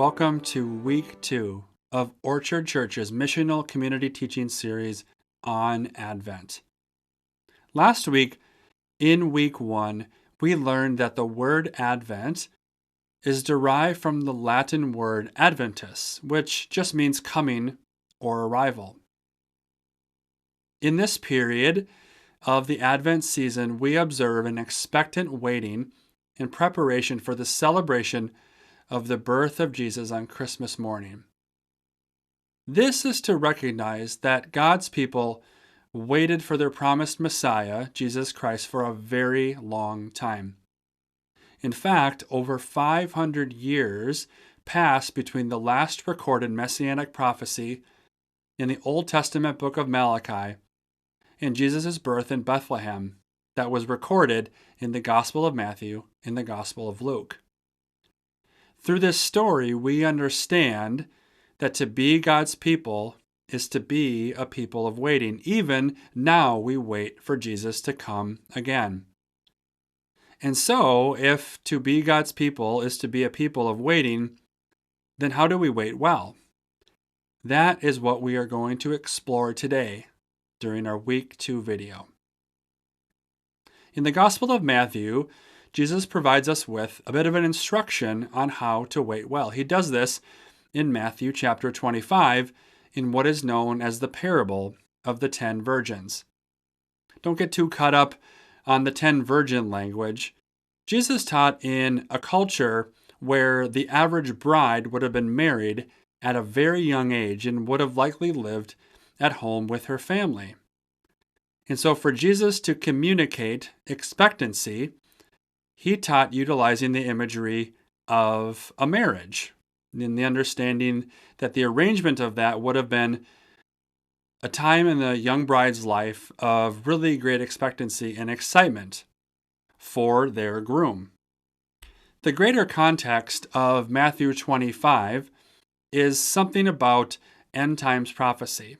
Welcome to week 2 of Orchard Church's Missional Community Teaching Series on Advent. Last week, in week 1, we learned that the word Advent is derived from the Latin word adventus, which just means coming or arrival. In this period of the Advent season, we observe an expectant waiting in preparation for the celebration of the birth of Jesus on Christmas morning. This is to recognize that God's people waited for their promised Messiah, Jesus Christ, for a very long time. In fact, over 500 years passed between the last recorded messianic prophecy in the Old Testament book of Malachi and Jesus' birth in Bethlehem that was recorded in the Gospel of Matthew and the Gospel of Luke. Through this story, we understand that to be God's people is to be a people of waiting. Even now, we wait for Jesus to come again. And so, if to be God's people is to be a people of waiting, then how do we wait well? That is what we are going to explore today during our week 2 video. In the Gospel of Matthew, Jesus provides us with a bit of an instruction on how to wait well. He does this in Matthew chapter 25 in what is known as the parable of the 10 virgins. Don't get too caught up on the 10 virgin language. Jesus taught in a culture where the average bride would have been married at a very young age and would have likely lived at home with her family. And so for Jesus to communicate expectancy, he taught utilizing the imagery of a marriage, in the understanding that the arrangement of that would have been a time in the young bride's life of really great expectancy and excitement for their groom. The greater context of Matthew 25 is something about end times prophecy.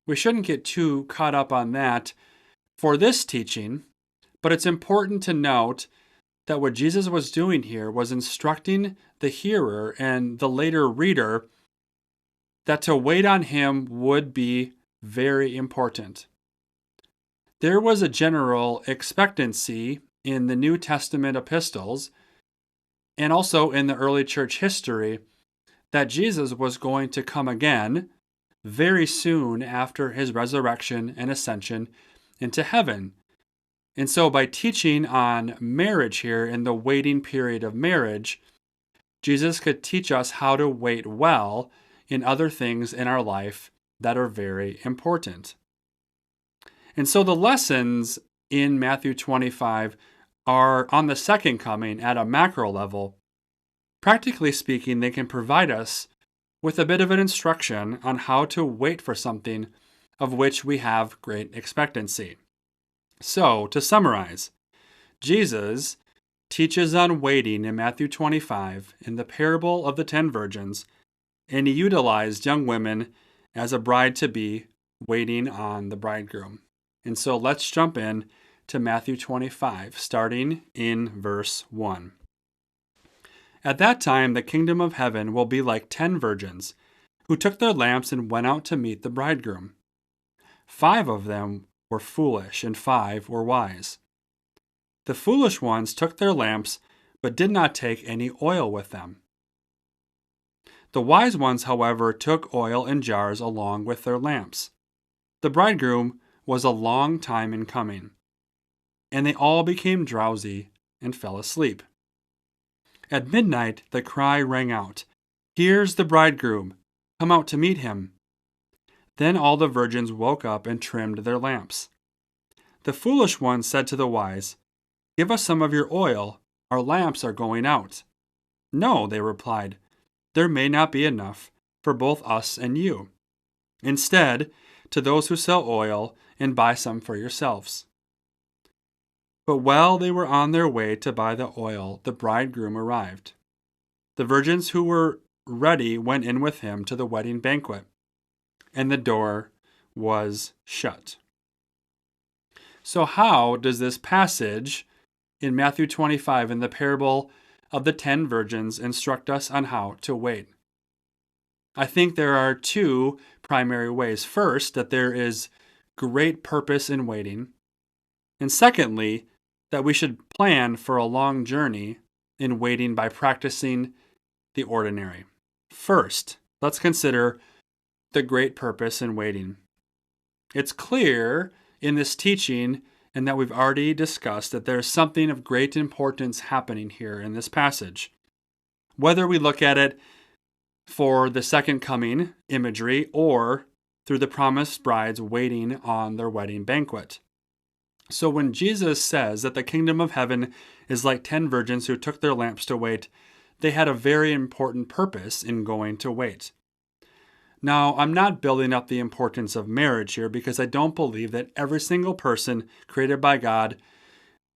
We shouldn't get too caught up on that for this teaching, but it's important to note that what Jesus was doing here was instructing the hearer and the later reader that to wait on him would be very important. There was a general expectancy in the New Testament epistles and also in the early church history that Jesus was going to come again very soon after his resurrection and ascension into heaven. And so by teaching on marriage here in the waiting period of marriage, Jesus could teach us how to wait well in other things in our life that are very important. And so the lessons in Matthew 25 are on the second coming at a macro level. Practically speaking, they can provide us with a bit of an instruction on how to wait for something of which we have great expectancy. So, to summarize, Jesus teaches on waiting in Matthew 25 in the parable of the 10 virgins, and he utilized young women as a bride-to-be waiting on the bridegroom. And so let's jump in to Matthew 25, starting in verse 1. At that time, the kingdom of heaven will be like 10 virgins who took their lamps and went out to meet the bridegroom. 5 of them were foolish, and 5 were wise. The foolish ones took their lamps, but did not take any oil with them. The wise ones, however, took oil in jars along with their lamps. The bridegroom was a long time in coming, and they all became drowsy and fell asleep. At midnight the cry rang out, "Here's the bridegroom, come out to meet him." Then all the virgins woke up and trimmed their lamps. The foolish ones said to the wise, "Give us some of your oil, our lamps are going out." "No," they replied, "there may not be enough for both us and you. Instead, to those who sell oil, and buy some for yourselves." But while they were on their way to buy the oil, the bridegroom arrived. The virgins who were ready went in with him to the wedding banquet, and the door was shut. So how does this passage in Matthew 25 in the parable of the 10 virgins instruct us on how to wait. I think there are two primary ways. First, that there is great purpose in waiting. And secondly, that we should plan for a long journey in waiting by practicing the ordinary. First, let's consider the great purpose in waiting. It's clear in this teaching, and that we've already discussed, that there's something of great importance happening here in this passage. Whether we look at it for the second coming imagery or through the promised brides waiting on their wedding banquet. So when Jesus says that the kingdom of heaven is like 10 virgins who took their lamps to wait, they had a very important purpose in going to wait. Now, I'm not building up the importance of marriage here because I don't believe that every single person created by God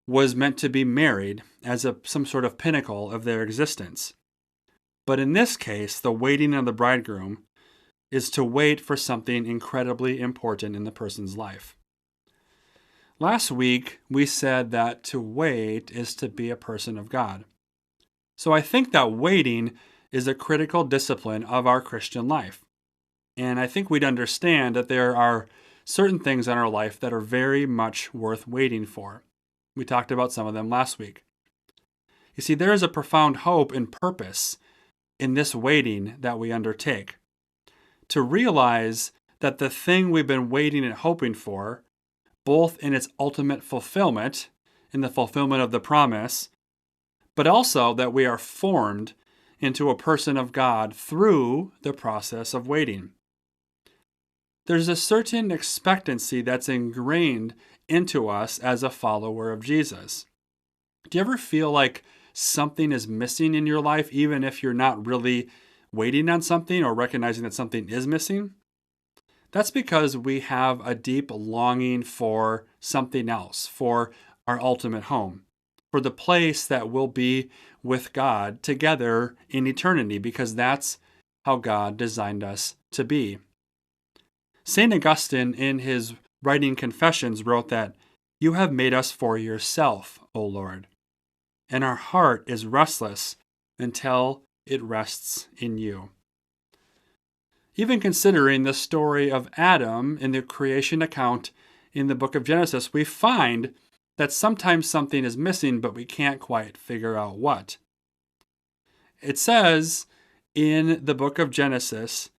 was meant to be married as some sort of pinnacle of their existence. But in this case, the waiting of the bridegroom is to wait for something incredibly important in the person's life. Last week, we said that to wait is to be a person of God. So I think that waiting is a critical discipline of our Christian life. And I think we'd understand that there are certain things in our life that are very much worth waiting for. We talked about some of them last week. You see, there is a profound hope and purpose in this waiting that we undertake. To realize that the thing we've been waiting and hoping for, both in its ultimate fulfillment, in the fulfillment of the promise, but also that we are formed into a person of God through the process of waiting. There's a certain expectancy that's ingrained into us as a follower of Jesus. Do you ever feel like something is missing in your life, even if you're not really waiting on something or recognizing that something is missing? That's because we have a deep longing for something else, for our ultimate home, for the place that we'll be with God together in eternity, because that's how God designed us to be. St. Augustine, in his writing Confessions, wrote that, "You have made us for yourself, O Lord, and our heart is restless until it rests in you." Even considering the story of Adam in the creation account in the book of Genesis, we find that sometimes something is missing, but we can't quite figure out what. It says in the book of Genesis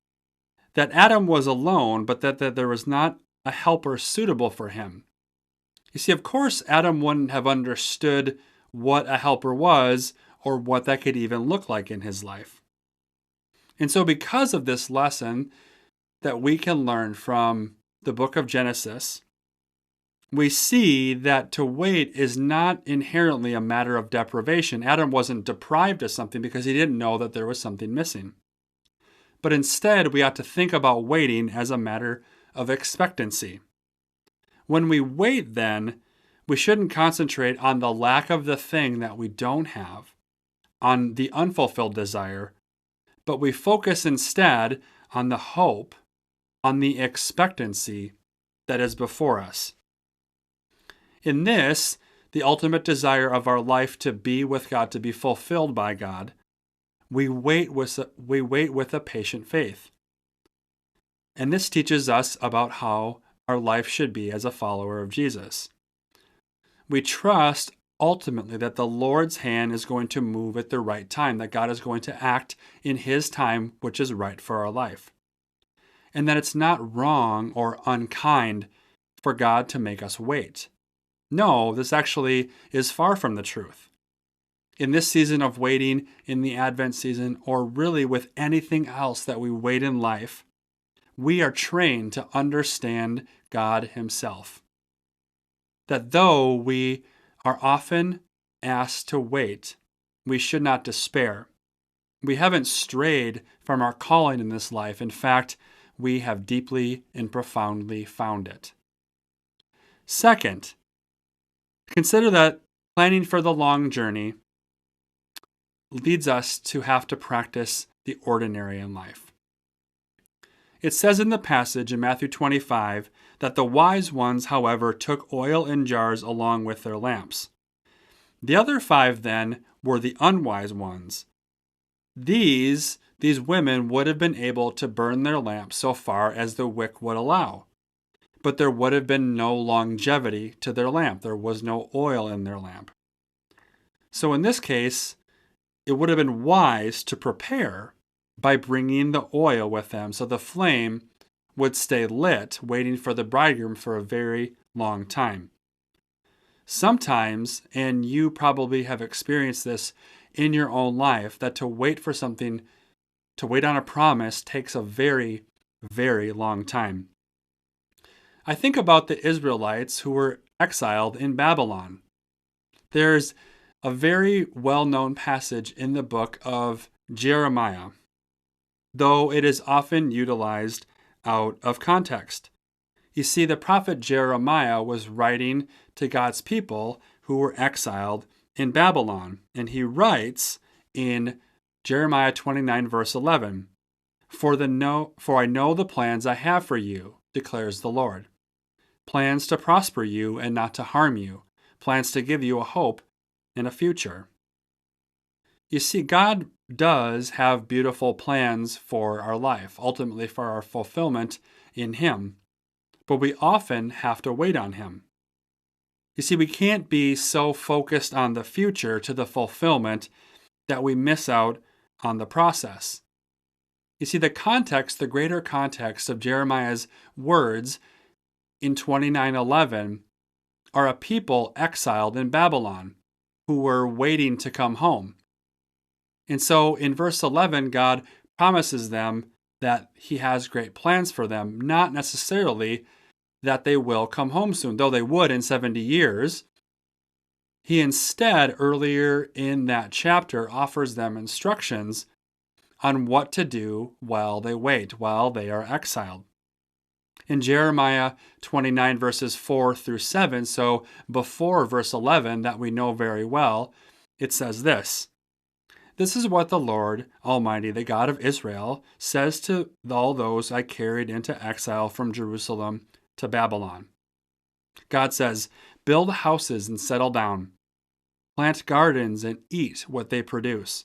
that Adam was alone, but that there was not a helper suitable for him. You see, of course, Adam wouldn't have understood what a helper was or what that could even look like in his life. And so because of this lesson that we can learn from the book of Genesis, we see that to wait is not inherently a matter of deprivation. Adam wasn't deprived of something because he didn't know that there was something missing. But instead, we ought to think about waiting as a matter of expectancy. When we wait, then, we shouldn't concentrate on the lack of the thing that we don't have, on the unfulfilled desire, but we focus instead on the hope, on the expectancy that is before us. In this, the ultimate desire of our life to be with God, to be fulfilled by God, we wait with a patient faith. And this teaches us about how our life should be as a follower of Jesus. We trust ultimately that the Lord's hand is going to move at the right time, that God is going to act in His time, which is right for our life. And that it's not wrong or unkind for God to make us wait. No, this actually is far from the truth. In this season of waiting, in the Advent season, or really with anything else that we wait in life, we are trained to understand God Himself. That though we are often asked to wait, we should not despair. We haven't strayed from our calling in this life. In fact, we have deeply and profoundly found it. Second, consider that planning for the long journey leads us to have to practice the ordinary in life. It says in the passage in Matthew 25 that the wise ones, however, took oil in jars along with their lamps. The other 5 then were the unwise ones. These women would have been able to burn their lamps so far as the wick would allow, but there would have been no longevity to their lamp. There was no oil in their lamp. So in this case, it would have been wise to prepare by bringing the oil with them so the flame would stay lit, waiting for the bridegroom for a very long time. Sometimes, and you probably have experienced this in your own life, that to wait for something, to wait on a promise, takes a very, very long time. I think about the Israelites who were exiled in Babylon. There's a very well-known passage in the book of Jeremiah, though it is often utilized out of context. You see, the prophet Jeremiah was writing to God's people who were exiled in Babylon, and he writes in Jeremiah 29, verse 11, For I know the plans I have for you, declares the Lord. Plans to prosper you and not to harm you, plans to give you a hope and a future. You see, God does have beautiful plans for our life, ultimately for our fulfillment in Him, but we often have to wait on Him. You see, we can't be so focused on the future to the fulfillment that we miss out on the process. You see, the greater context of Jeremiah's words in 29:11 are a people exiled in Babylon who were waiting to come home. And so in verse 11, God promises them that He has great plans for them, not necessarily that they will come home soon, though they would in 70 years. He instead, earlier in that chapter, offers them instructions on what to do while they wait, while they are exiled. In Jeremiah 29, verses 4 through 7, so before verse 11 that we know very well, it says this, This is what the Lord Almighty, the God of Israel, says to all those I carried into exile from Jerusalem to Babylon. God says, Build houses and settle down. Plant gardens and eat what they produce.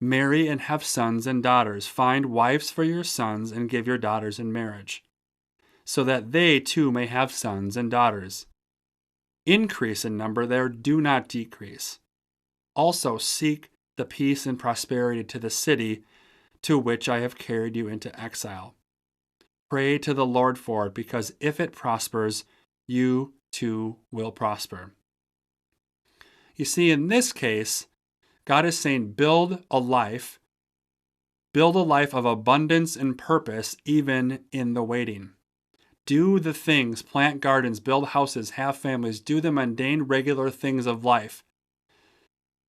Marry and have sons and daughters. Find wives for your sons and give your daughters in marriage, so that they too may have sons and daughters. Increase in number there, do not decrease. Also seek the peace and prosperity to the city to which I have carried you into exile. Pray to the Lord for it, because if it prospers, you too will prosper. You see, in this case, God is saying build a life of abundance and purpose even in the waiting. Do the things, plant gardens, build houses, have families, do the mundane, regular things of life.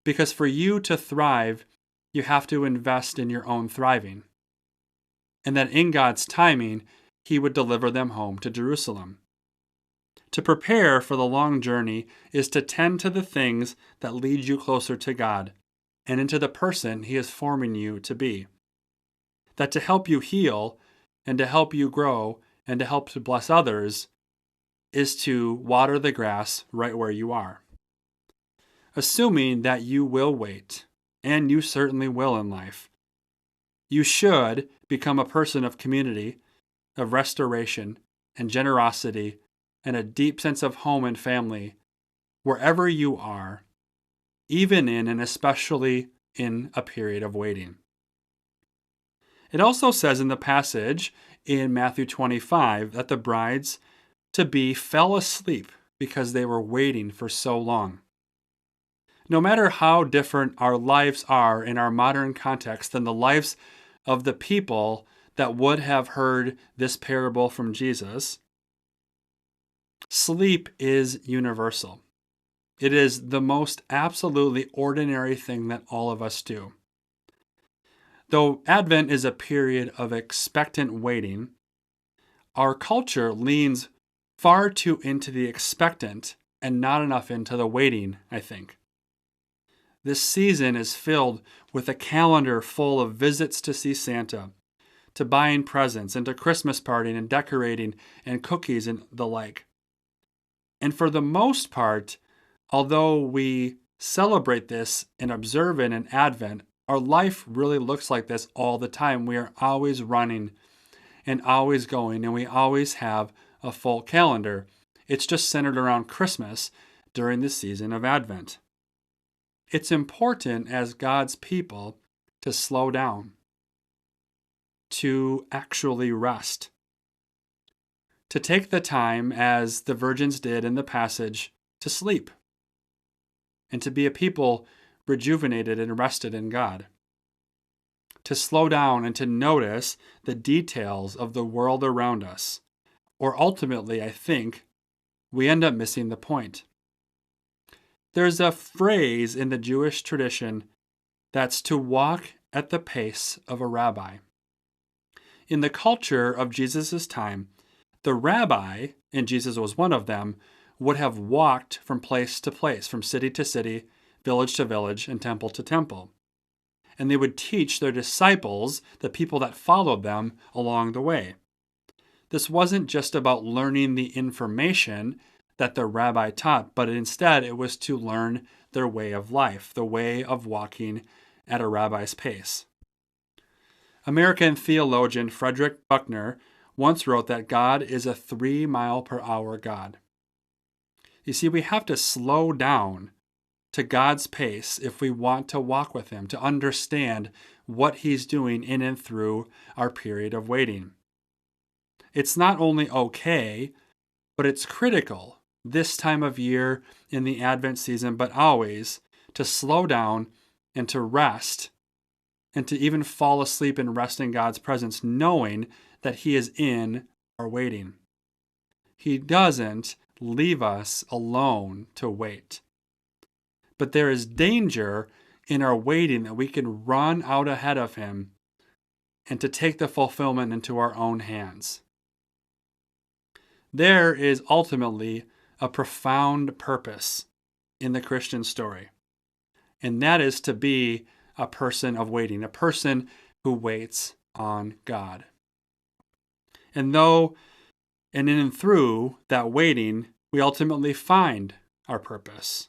Because for you to thrive, you have to invest in your own thriving. And that in God's timing, He would deliver them home to Jerusalem. To prepare for the long journey is to tend to the things that lead you closer to God and into the person He is forming you to be. That to help you heal and to help you grow and to help to bless others is to water the grass right where you are. Assuming that you will wait, and you certainly will in life, you should become a person of community, of restoration and generosity, and a deep sense of home and family wherever you are, even in and especially in a period of waiting. It also says in the passage in Matthew 25 that the brides-to-be fell asleep because they were waiting for so long. No matter how different our lives are in our modern context than the lives of the people that would have heard this parable from Jesus, sleep is universal. It is the most absolutely ordinary thing that all of us do. Though Advent is a period of expectant waiting, our culture leans far too into the expectant and not enough into the waiting, I think. This season is filled with a calendar full of visits to see Santa, to buying presents, and to Christmas partying and decorating and cookies and the like. And for the most part, although we celebrate this and observe it in Advent, our life really looks like this all the time. We are always running and always going, and we always have a full calendar. It's just centered around Christmas during the season of Advent. It's important as God's people to slow down, to actually rest, to take the time, as the virgins did in the passage, to sleep, and to be a people rejuvenated and rested in God. To slow down and to notice the details of the world around us. Or ultimately, I think, we end up missing the point. There's a phrase in the Jewish tradition that's to walk at the pace of a rabbi. In the culture of Jesus' time, the rabbi, and Jesus was one of them, would have walked from place to place, from city to city, village to village, and temple to temple. And they would teach their disciples, the people that followed them, along the way. This wasn't just about learning the information that the rabbi taught, but instead it was to learn their way of life, the way of walking at a rabbi's pace. American theologian Frederick Buechner once wrote that God is a 3-mile-per-hour God. You see, we have to slow down to God's pace if we want to walk with Him, to understand what He's doing in and through our period of waiting. It's not only okay, but it's critical this time of year in the Advent season, but always, to slow down and to rest and to even fall asleep and rest in God's presence, knowing that He is in our waiting. He doesn't leave us alone to wait. But there is danger in our waiting that we can run out ahead of Him and to take the fulfillment into our own hands. There is ultimately a profound purpose in the Christian story, and that is to be a person of waiting, a person who waits on God. And in and through that waiting, we ultimately find our purpose,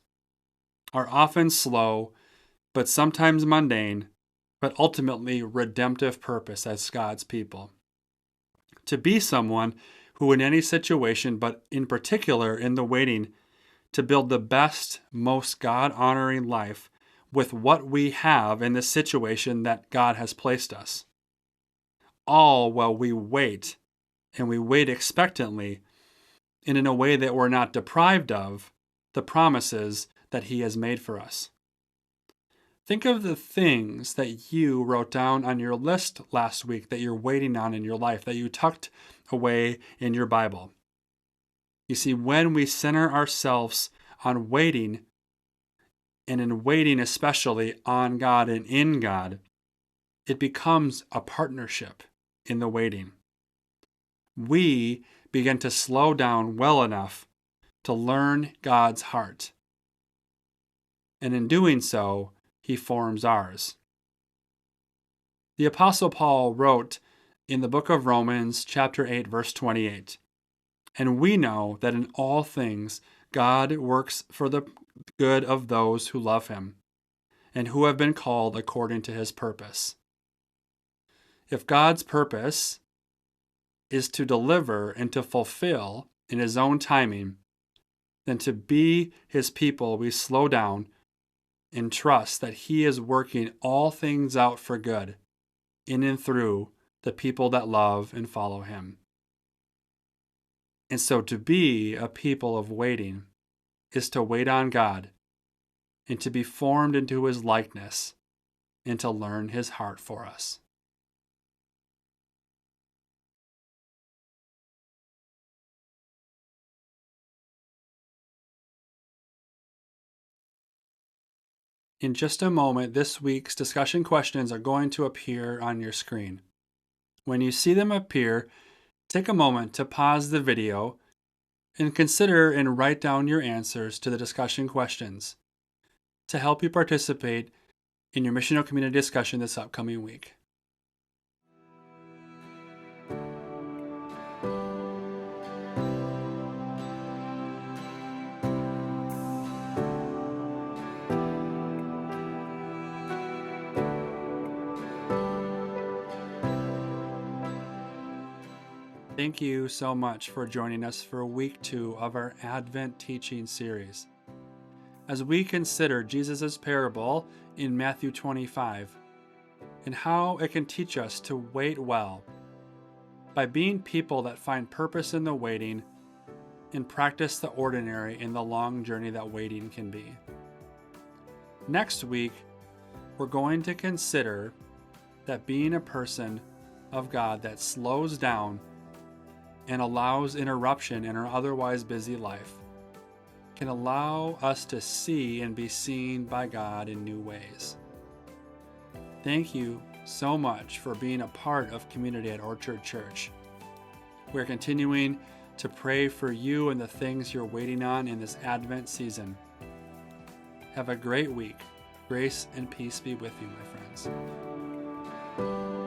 our often slow, but sometimes mundane, but ultimately redemptive purpose as God's people. To be someone who in any situation, but in particular in the waiting, to build the best, most God-honoring life with what we have in the situation that God has placed us. All while we wait, and we wait expectantly, and in a way that we're not deprived of the promises that He has made for us. Think of the things that you wrote down on your list last week that you're waiting on in your life, that you tucked away in your Bible. You see, when we center ourselves on waiting, and in waiting especially on God and in God, it becomes a partnership in the waiting. We begin to slow down well enough to learn God's heart. And in doing so, He forms ours. The Apostle Paul wrote in the book of Romans, chapter 8, verse 28, "And we know that in all things God works for the good of those who love Him, and who have been called according to His purpose." If God's purpose is to deliver and to fulfill in His own timing, then to be His people, we slow down and trust that He is working all things out for good in and through the people that love and follow Him. And so to be a people of waiting is to wait on God and to be formed into His likeness and to learn His heart for us. In just a moment, this week's discussion questions are going to appear on your screen. When you see them appear, take a moment to pause the video and consider and write down your answers to the discussion questions to help you participate in your missional community discussion this upcoming week. Thank you so much for joining us for week 2 of our Advent teaching series. As we consider Jesus' parable in Matthew 25 and how it can teach us to wait well by being people that find purpose in the waiting and practice the ordinary in the long journey that waiting can be. Next week, we're going to consider that being a person of God that slows down and allows interruption in our otherwise busy life can allow us to see and be seen by God in new ways. Thank you so much for being a part of community at Orchard Church. We're continuing to pray for you and the things you're waiting on in this Advent season. Have a great week. Grace and peace be with you, my friends.